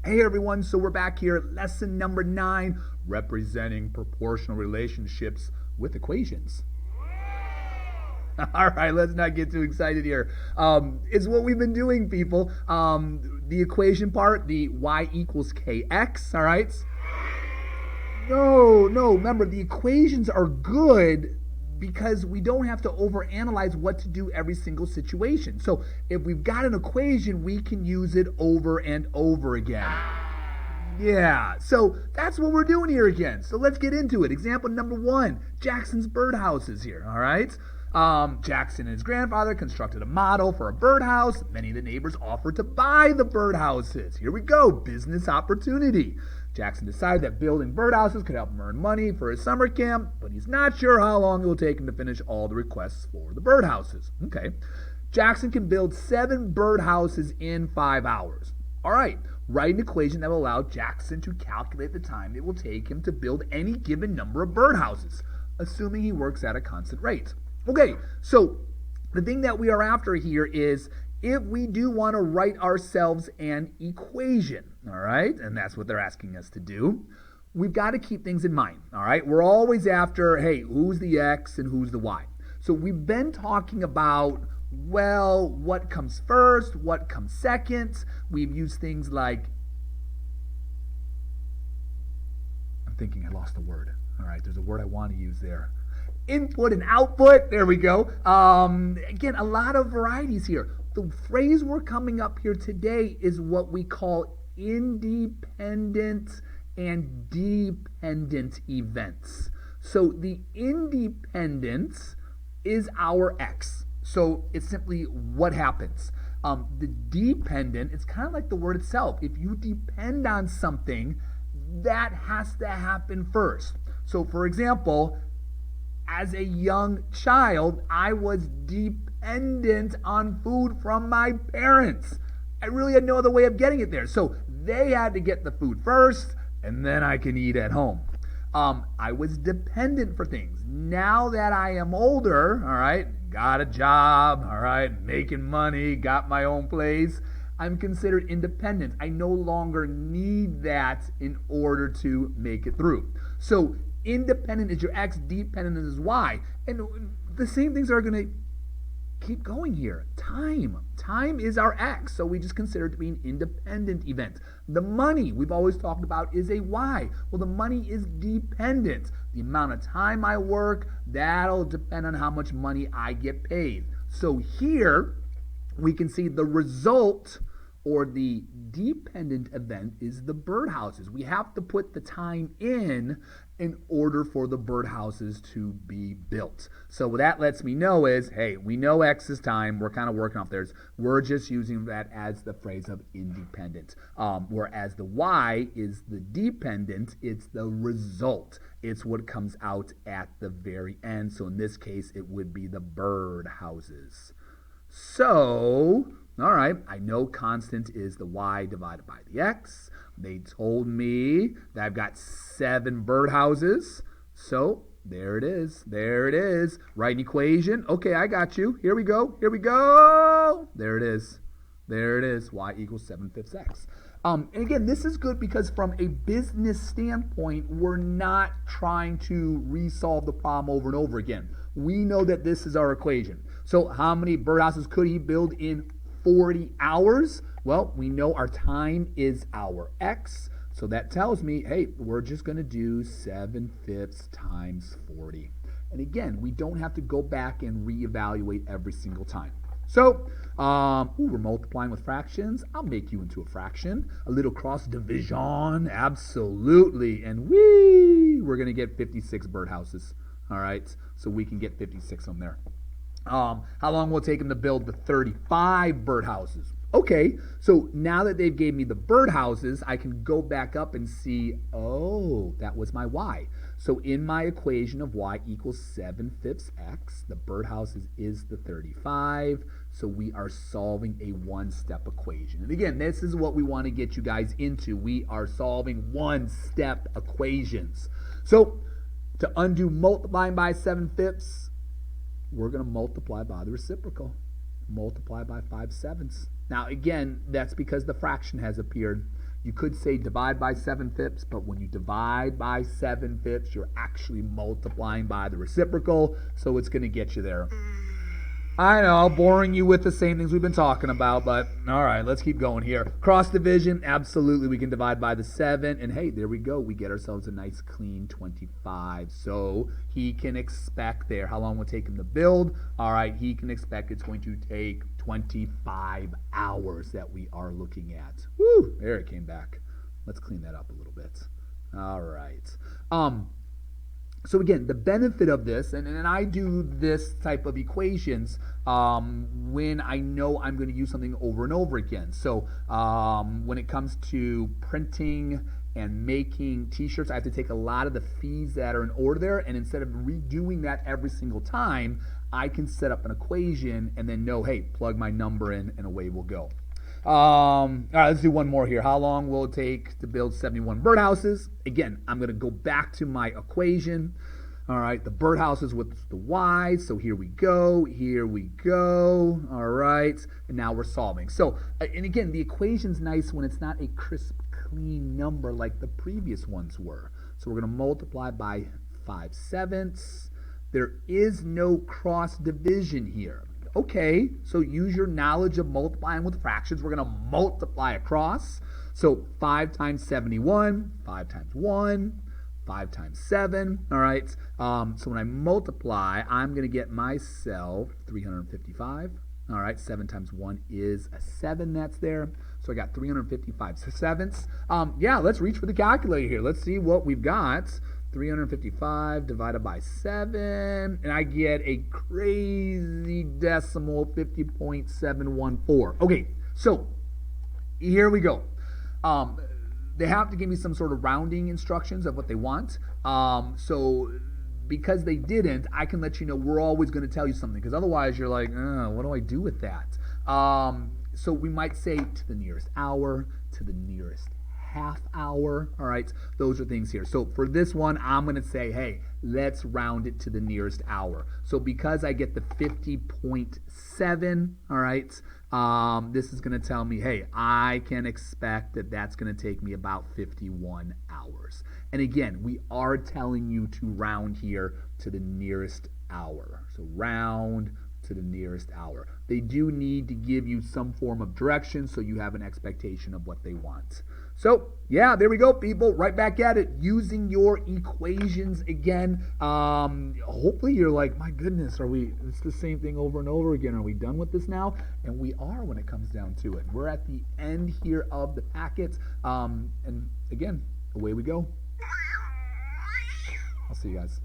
Hey everyone, so we're back here, lesson number 9, representing proportional relationships with equations. All right, let's not get too excited here. It's what we've been doing, people. The equation part, the y equals kx, all right? No, remember, the equations are good because we don't have to overanalyze what to do every single situation. So if we've got an equation, we can use it over and over again. Yeah, so that's what we're doing here again. So let's get into it. Example number 1, Jackson's birdhouses here, all right? Jackson and his grandfather constructed a model for a birdhouse. Many of the neighbors offered to buy the birdhouses. Here we go, business opportunity. Jackson decided that building birdhouses could help him earn money for his summer camp, but he's not sure how long it will take him to finish all the requests for the birdhouses. Okay. Jackson can build 7 birdhouses in 5 hours. All right. Write an equation that will allow Jackson to calculate the time it will take him to build any given number of birdhouses, assuming he works at a constant rate. Okay, so the thing that we are after here is if we do want to write ourselves an equation, all right, and that's what they're asking us to do, we've got to keep things in mind, all right? We're always after, hey, who's the x and who's the y? So we've been talking about, well, what comes first, what comes second. We've used things like, I'm thinking I lost a word. All right, there's a word I want to use there. Input and output. There we go. Again, a lot of varieties here. The phrase we're coming up here today is what we call independent and dependent events. So the independent is our x. So it's simply what happens. The dependent, it's kind of like the word itself. If you depend on something, that has to happen first. So for example, as a young child, I was dependent on food from my parents. I really had no other way of getting it there. So they had to get the food first, and then I can eat at home. I was dependent for things. Now that I am older, all right, got a job, all right, making money, got my own place, I'm considered independent. I no longer need that in order to make it through. So independent is your x, dependent is y. And the same things are going to keep going here. Time is our x, so we just consider it to be an independent event. The money we've always talked about is a y. Well, the money is dependent. The amount of time I work, that'll depend on how much money I get paid. So here we can see the result, or the dependent event, is the birdhouses. We have to put the time in order for the birdhouses to be built. So what that lets me know is, hey, we know x is time. We're kind of working off theirs. We're just using that as the phrase of independent. Whereas the y is the dependent. It's the result. It's what comes out at the very end. So in this case, it would be the birdhouses. So, all right, I know constant is the y divided by the x. They told me that I've got 7 birdhouses. So there it is. Write an equation. Okay, I got you. Here we go. There it is. Y equals 7/5 x. And again, this is good because from a business standpoint, we're not trying to resolve the problem over and over again. We know that this is our equation. So how many birdhouses could he build in 40 hours? Well, we know our time is our x. So that tells me, hey, we're just going to do 7/5 times 40. And again, we don't have to go back and reevaluate every single time. So, we're multiplying with fractions. I'll make you into a fraction. A little cross division, absolutely. And we're going to get 56 birdhouses. All right, so we can get 56 on there. How long will it take them to build the 35 birdhouses? Okay, so now that they've gave me the birdhouses, I can go back up and see, oh, that was my y. So in my equation of y equals 7/5 x, the birdhouses is the 35, so we are solving a one-step equation. And again, this is what we want to get you guys into. We are solving one-step equations. So to undo multiplying by 7/5, we're going to multiply by the reciprocal. Multiply by 5/7. Now, again, that's because the fraction has appeared. You could say divide by 7/5, but when you divide by 7/5, you're actually multiplying by the reciprocal, so it's going to get you there. I know, boring you with the same things we've been talking about, but all right, let's keep going here. Cross division, absolutely, we can divide by the 7, and hey, there we go. We get ourselves a nice clean 25. So he can expect there, how long will it take him to build? All right, he can expect it's going to take 25 hours that we are looking at. Woo, there it came back. Let's clean that up a little bit. All right. So again, the benefit of this, and I do this type of equations when I know I'm going to use something over and over again. So when it comes to printing and making t-shirts, I have to take a lot of the fees that are in order there, and instead of redoing that every single time, I can set up an equation and then know, hey, plug my number in and away we'll go. All right, let's do one more here. How long will it take to build 71 birdhouses? Again, I'm going to go back to my equation. All right, the birdhouses with the y. So here we go. Here we go. All right, and now we're solving. So, and again, the equation's nice when it's not a crisp, clean number like the previous ones were. So we're going to multiply by 5/7. There is no cross division here. Okay, so use your knowledge of multiplying with fractions. We're going to multiply across. So 5 times 71, 5 times 1, 5 times 7. All right, so when I multiply, I'm going to get myself 355. All right, 7 times 1 is a 7 that's there. So I got 355 sevenths. Yeah, let's reach for the calculator here. Let's see what we've got. 355 divided by 7, and I get a crazy decimal, 50.714. Okay, so here we go. They have to give me some sort of rounding instructions of what they want. So because they didn't, I can let you know we're always going to tell you something, because otherwise you're like, what do I do with that? So we might say to the nearest hour, to the nearest half hour. All right, those are things here. So for this one, I'm going to say, hey, let's round it to the nearest hour. So because I get the 50.7, all right, this is going to tell me, hey, I can expect that that's going to take me about 51 hours. And again, we are telling you to round here to the nearest hour. So round to the nearest hour. They do need to give you some form of direction so you have an expectation of what they want. So, yeah, there we go, people. Right back at it, using your equations again. Hopefully you're like, my goodness, it's the same thing over and over again. Are we done with this now? And we are when it comes down to it. We're at the end here of the packet. And again, away we go. I'll see you guys.